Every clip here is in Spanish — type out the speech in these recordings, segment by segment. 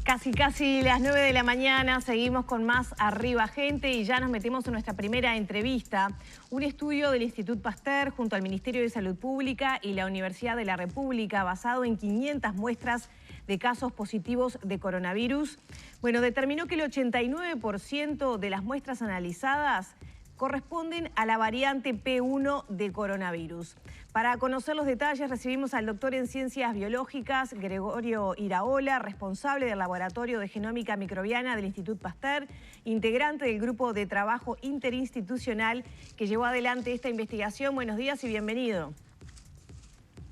Casi las 9 de la mañana, seguimos con más Arriba Gente y ya nos metemos en nuestra primera entrevista. Un estudio del Instituto Pasteur junto al Ministerio de Salud Pública y la Universidad de la República basado en 500 muestras de casos positivos de coronavirus, determinó que el 89% de las muestras analizadas corresponden a la variante P1 de coronavirus. Para conocer los detalles recibimos al doctor en Ciencias Biológicas, Gregorio Iraola, responsable del Laboratorio de Genómica Microbiana del Instituto Pasteur, integrante del grupo de trabajo interinstitucional que llevó adelante esta investigación. Buenos días y bienvenido.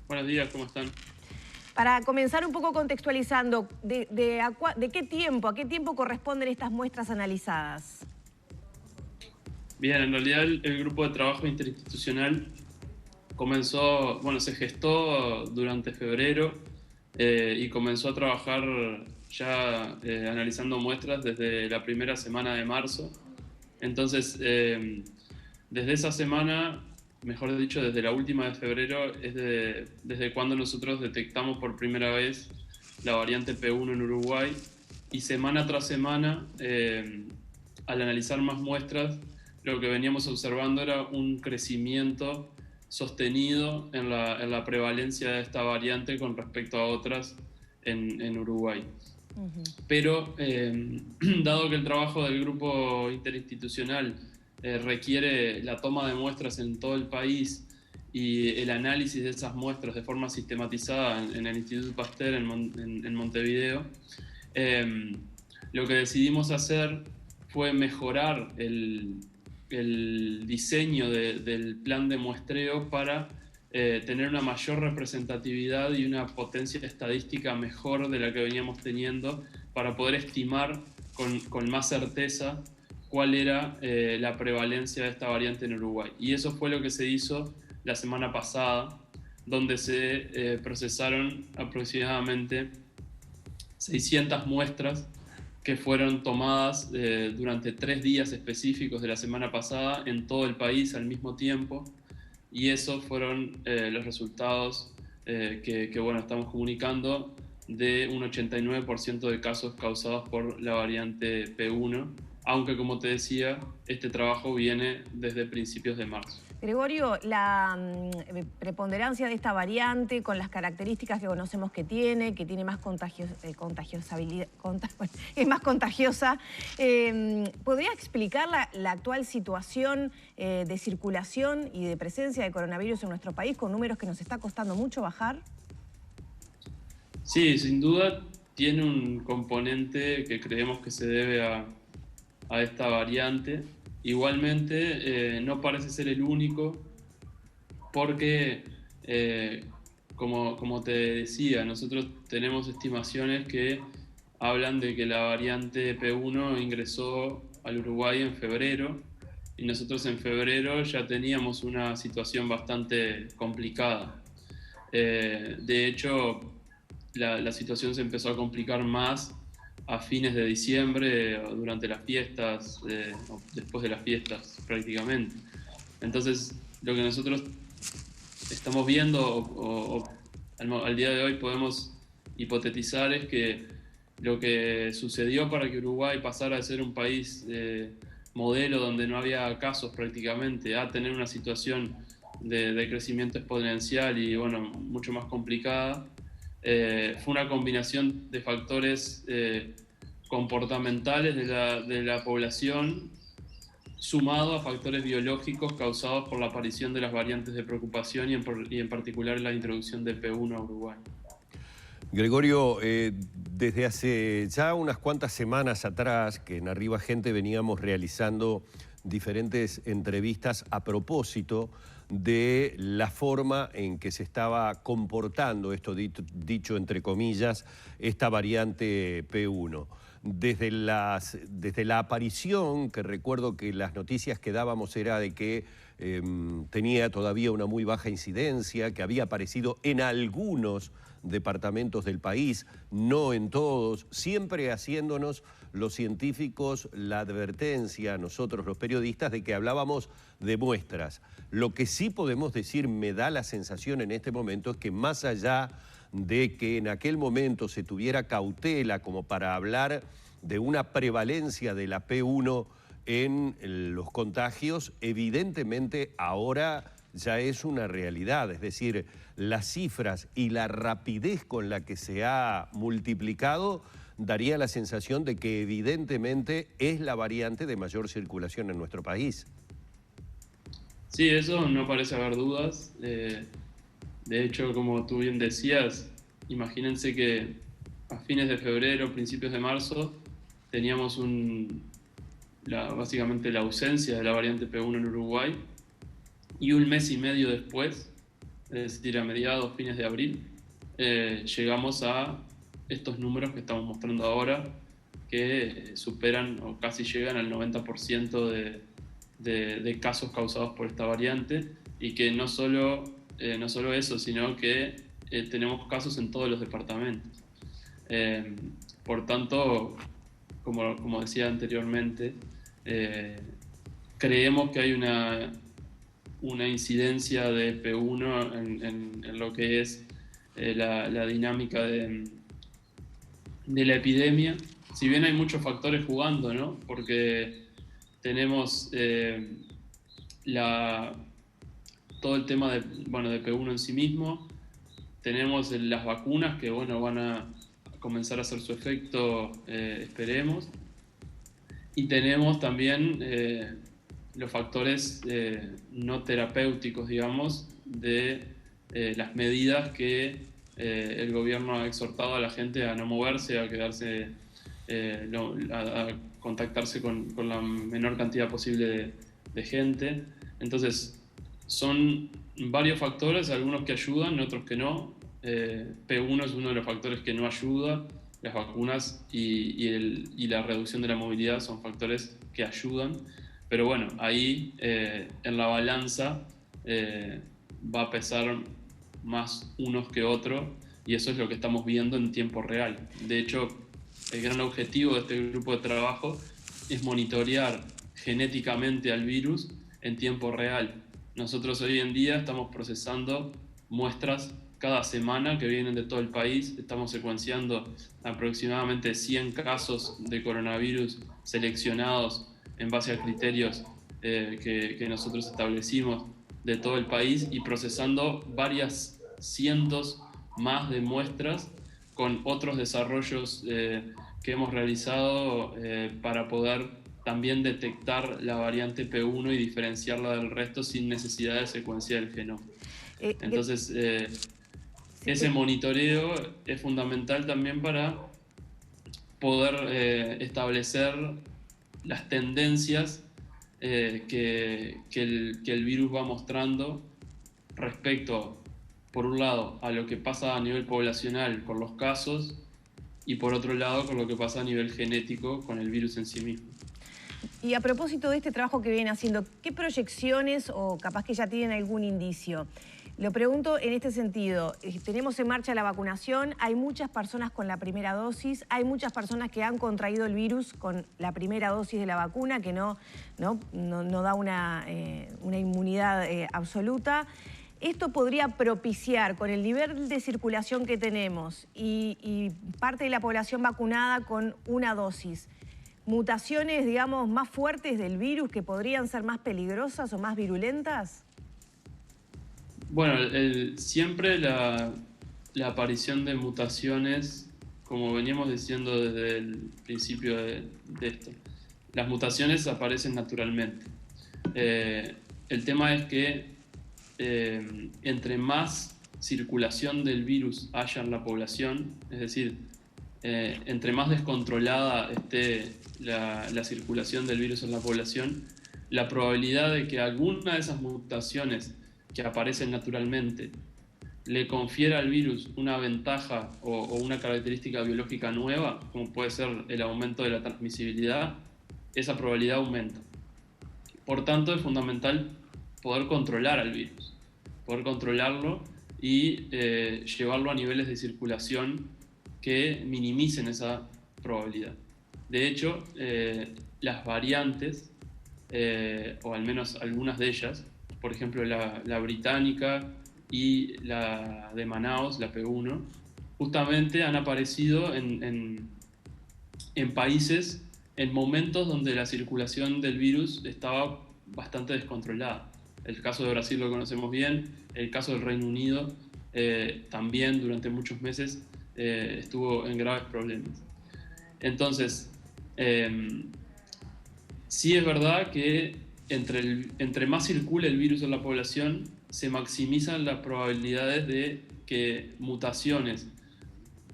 Buenos días, ¿cómo están? Para comenzar un poco contextualizando, ¿de qué tiempo, a qué tiempo corresponden estas muestras analizadas? Bien, en realidad el grupo de trabajo interinstitucional comenzó, se gestó durante febrero y comenzó a trabajar ya analizando muestras desde la primera semana de marzo. Entonces, desde esa semana, mejor dicho, desde la última de febrero, es desde cuando nosotros detectamos por primera vez la variante P1 en Uruguay, y semana tras semana, al analizar más muestras, lo que veníamos observando era un crecimiento sostenido en la prevalencia de esta variante con respecto a otras en Uruguay. Pero, dado que el trabajo del grupo interinstitucional requiere la toma de muestras en todo el país y el análisis de esas muestras de forma sistematizada en el Instituto Pasteur en Montevideo, lo que decidimos hacer fue mejorar el diseño del plan de muestreo para tener una mayor representatividad y una potencia estadística mejor de la que veníamos teniendo, para poder estimar con más certeza cuál era la prevalencia de esta variante en Uruguay. Y eso fue lo que se hizo la semana pasada, donde se procesaron aproximadamente 600 muestras que fueron tomadas durante 3 días específicos de la semana pasada en todo el país al mismo tiempo, y esos fueron los resultados que estamos comunicando, de un 89% de casos causados por la variante P1, aunque, como te decía, este trabajo viene desde principios de marzo. Gregorio, la preponderancia de esta variante, con las características que conocemos que tiene más es más contagiosa, ¿podría explicar la actual situación de circulación y de presencia de coronavirus en nuestro país, con números que nos está costando mucho bajar? Sí, sin duda tiene un componente que creemos que se debe a esta variante. Igualmente, no parece ser el único, porque, como te decía, nosotros tenemos estimaciones que hablan de que la variante P1 ingresó al Uruguay en febrero, y nosotros en febrero ya teníamos una situación bastante complicada. De hecho, la situación se empezó a complicar más a fines de diciembre, durante las fiestas, después de las fiestas prácticamente. Entonces, lo que nosotros estamos viendo al día de hoy podemos hipotetizar es que lo que sucedió para que Uruguay pasara de ser un país modelo donde no había casos prácticamente, a tener una situación de crecimiento exponencial y mucho más complicada, fue una combinación de factores comportamentales de la población, sumado a factores biológicos causados por la aparición de las variantes de preocupación y en particular la introducción de P1 a Uruguay. Gregorio, desde hace ya unas cuantas semanas atrás que en Arriba Gente veníamos realizando diferentes entrevistas a propósito de la forma en que se estaba comportando, esto dicho entre comillas, esta variante P1. Desde la aparición, que recuerdo que las noticias que dábamos era de que tenía todavía una muy baja incidencia, que había aparecido en algunos departamentos del país, no en todos, siempre haciéndonos los científicos la advertencia, nosotros los periodistas, de que hablábamos de muestras. Lo que sí podemos decir, me da la sensación en este momento, es que más allá de que en aquel momento se tuviera cautela como para hablar de una prevalencia de la P1 en los contagios, evidentemente ahora ya es una realidad, es decir, las cifras y la rapidez con la que se ha multiplicado daría la sensación de que evidentemente es la variante de mayor circulación en nuestro país. Sí, eso no parece haber dudas. De hecho, como tú bien decías, imagínense que a fines de febrero, principios de marzo, teníamos básicamente la ausencia de la variante P1 en Uruguay, y un mes y medio después, es decir, a mediados, fines de abril, llegamos a estos números que estamos mostrando ahora, que superan o casi llegan al 90% de casos causados por esta variante, y que no solo eso, sino que tenemos casos en todos los departamentos. Por tanto, como decía anteriormente, creemos que hay una incidencia de P1 en lo que es la dinámica de la epidemia, si bien hay muchos factores jugando, ¿no? Porque tenemos todo el tema de P1 en sí mismo, tenemos las vacunas que van a comenzar a hacer su efecto, esperemos, y tenemos también los factores no terapéuticos, digamos, de las medidas que el gobierno ha exhortado a la gente a no moverse, a quedarse, a contactarse con la menor cantidad posible de gente. Entonces, son varios factores, algunos que ayudan, otros que no. P1 es uno de los factores que no ayuda. Las vacunas y la reducción de la movilidad son factores que ayudan. Pero bueno, ahí en la balanza va a pesar más unos que otros, y eso es lo que estamos viendo en tiempo real. De hecho, el gran objetivo de este grupo de trabajo es monitorear genéticamente al virus en tiempo real. Nosotros hoy en día estamos procesando muestras cada semana que vienen de todo el país. Estamos secuenciando aproximadamente 100 casos de coronavirus seleccionados en base a criterios que nosotros establecimos de todo el país, y procesando varias cientos más de muestras con otros desarrollos que hemos realizado para poder también detectar la variante P1 y diferenciarla del resto sin necesidad de secuenciar el genoma. Entonces, ese monitoreo es fundamental también para poder establecer las tendencias que el virus va mostrando respecto, por un lado, a lo que pasa a nivel poblacional con los casos, y por otro lado, con lo que pasa a nivel genético con el virus en sí mismo. Y a propósito de este trabajo que vienen haciendo, ¿qué proyecciones, o capaz que ya tienen algún indicio? Lo pregunto en este sentido. Tenemos en marcha la vacunación, hay muchas personas con la primera dosis, hay muchas personas que han contraído el virus con la primera dosis de la vacuna, que no da una inmunidad absoluta. Esto podría propiciar, con el nivel de circulación que tenemos y parte de la población vacunada con una dosis, mutaciones, digamos, más fuertes del virus que podrían ser más peligrosas o más virulentas. Bueno, siempre la aparición de mutaciones, como veníamos diciendo desde el principio de esto, las mutaciones aparecen naturalmente. El tema es que entre más circulación del virus haya en la población, es decir, entre más descontrolada esté la circulación del virus en la población, la probabilidad de que alguna de esas mutaciones que aparecen naturalmente le confiera al virus una ventaja o una característica biológica nueva, como puede ser el aumento de la transmisibilidad, esa probabilidad aumenta. Por tanto, es fundamental poder controlar al virus, poder controlarlo y llevarlo a niveles de circulación que minimicen esa probabilidad. De hecho, las variantes, o al menos algunas de ellas, por ejemplo la británica y la de Manaus, la P1, justamente han aparecido en países en momentos donde la circulación del virus estaba bastante descontrolada. El caso de Brasil lo conocemos bien, el caso del Reino Unido también durante muchos meses estuvo en graves problemas. Entonces, sí es verdad que entre más circule el virus en la población, se maximizan las probabilidades de que mutaciones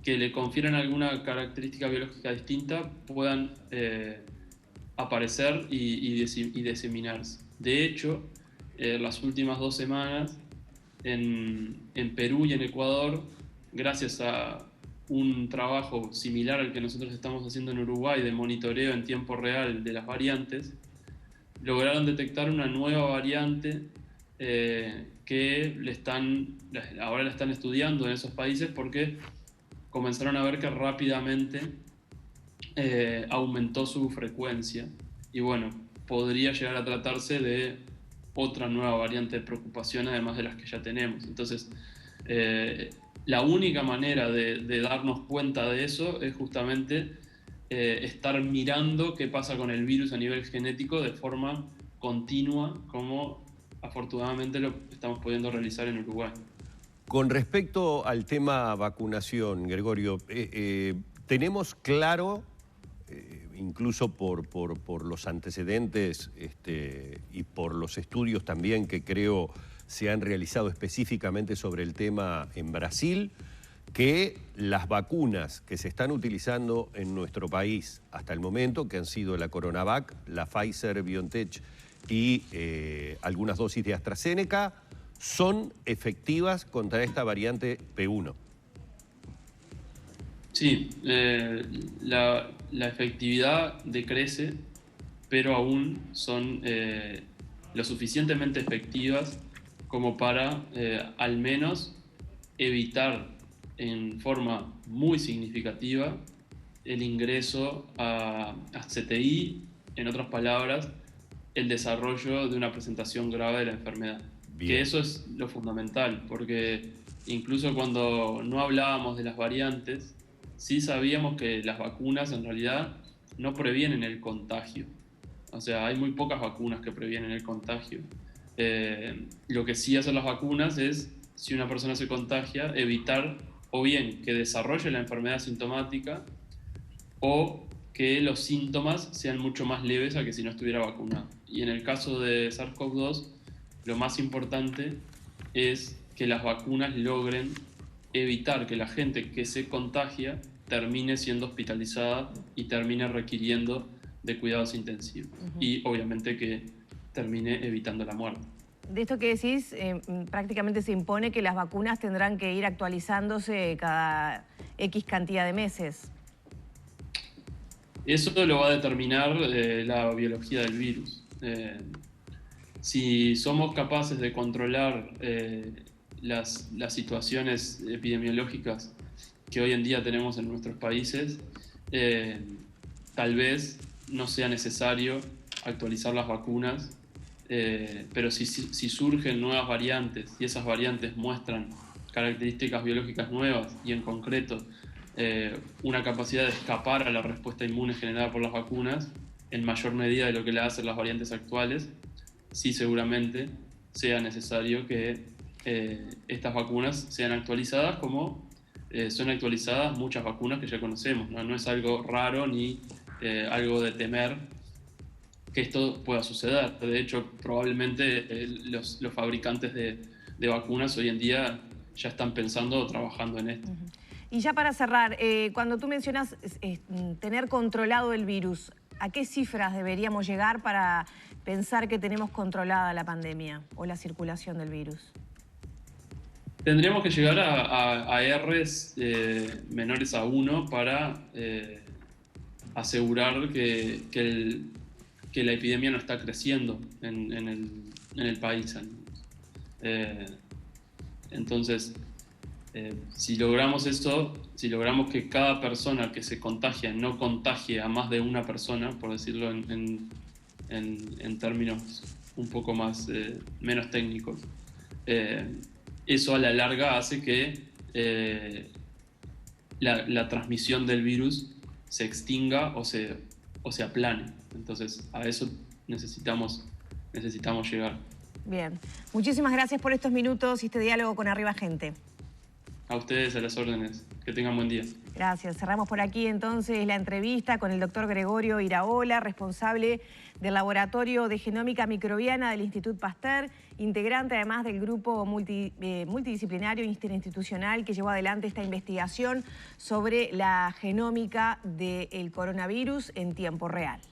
que le confieran alguna característica biológica distinta puedan aparecer y diseminarse. De hecho, las últimas 2 semanas en Perú y en Ecuador, gracias a un trabajo similar al que nosotros estamos haciendo en Uruguay de monitoreo en tiempo real de las variantes, lograron detectar una nueva variante que ahora la están estudiando en esos países porque comenzaron a ver que rápidamente aumentó su frecuencia y bueno, podría llegar a tratarse de otra nueva variante de preocupación además de las que ya tenemos. Entonces, la única manera de darnos cuenta de eso es justamente estar mirando qué pasa con el virus a nivel genético de forma continua, como afortunadamente lo estamos pudiendo realizar en Uruguay. Con respecto al tema vacunación, Gregorio, tenemos claro, incluso por los antecedentes y por los estudios también que creo se han realizado específicamente sobre el tema en Brasil, que las vacunas que se están utilizando en nuestro país hasta el momento, que han sido la CoronaVac, la Pfizer-BioNTech y algunas dosis de AstraZeneca, son efectivas contra esta variante P1. Sí, la efectividad decrece, pero aún son lo suficientemente efectivas como para al menos evitar en forma muy significativa el ingreso a CTI, en otras palabras, el desarrollo de una presentación grave de la enfermedad. Bien. Que eso es lo fundamental, porque incluso cuando no hablábamos de las variantes, sí sabíamos que las vacunas en realidad no previenen el contagio. O sea, hay muy pocas vacunas que previenen el contagio. Lo que sí hacen las vacunas es, si una persona se contagia, evitar o bien que desarrolle la enfermedad sintomática o que los síntomas sean mucho más leves a que si no estuviera vacunado. Y en el caso de SARS-CoV-2, lo más importante es que las vacunas logren evitar que la gente que se contagia termine siendo hospitalizada y termine requiriendo de cuidados intensivos. Y obviamente que termine evitando la muerte. De esto que decís, prácticamente se impone que las vacunas tendrán que ir actualizándose cada X cantidad de meses. Eso lo va a determinar la biología del virus. Si somos capaces de controlar las situaciones epidemiológicas que hoy en día tenemos en nuestros países, tal vez no sea necesario actualizar las vacunas, pero si surgen nuevas variantes y esas variantes muestran características biológicas nuevas y en concreto una capacidad de escapar a la respuesta inmune generada por las vacunas en mayor medida de lo que le hacen las variantes actuales, sí seguramente sea necesario que estas vacunas sean actualizadas como son actualizadas muchas vacunas que ya conocemos, ¿no? No es algo raro ni algo de temer que esto pueda suceder. De hecho, probablemente los fabricantes de vacunas hoy en día ya están pensando o trabajando en esto. Y ya para cerrar, cuando tú mencionas tener controlado el virus, ¿a qué cifras deberíamos llegar para pensar que tenemos controlada la pandemia o la circulación del virus? Tendríamos que llegar a Rs menores a 1 para asegurar que la epidemia no está creciendo en el país. Entonces, si logramos eso, si logramos que cada persona que se contagia no contagie a más de una persona, por decirlo en términos un poco más menos técnicos, eso a la larga hace que la transmisión del virus se extinga o se aplane. Entonces, a eso necesitamos llegar. Bien. Muchísimas gracias por estos minutos y este diálogo con Arriba Gente. A ustedes, a las órdenes. Que tengan buen día. Gracias. Cerramos por aquí entonces la entrevista con el doctor Gregorio Iraola, responsable del Laboratorio de Genómica Microbiana del Institut Pasteur, integrante además del grupo multidisciplinario interinstitucional que llevó adelante esta investigación sobre la genómica del coronavirus en tiempo real.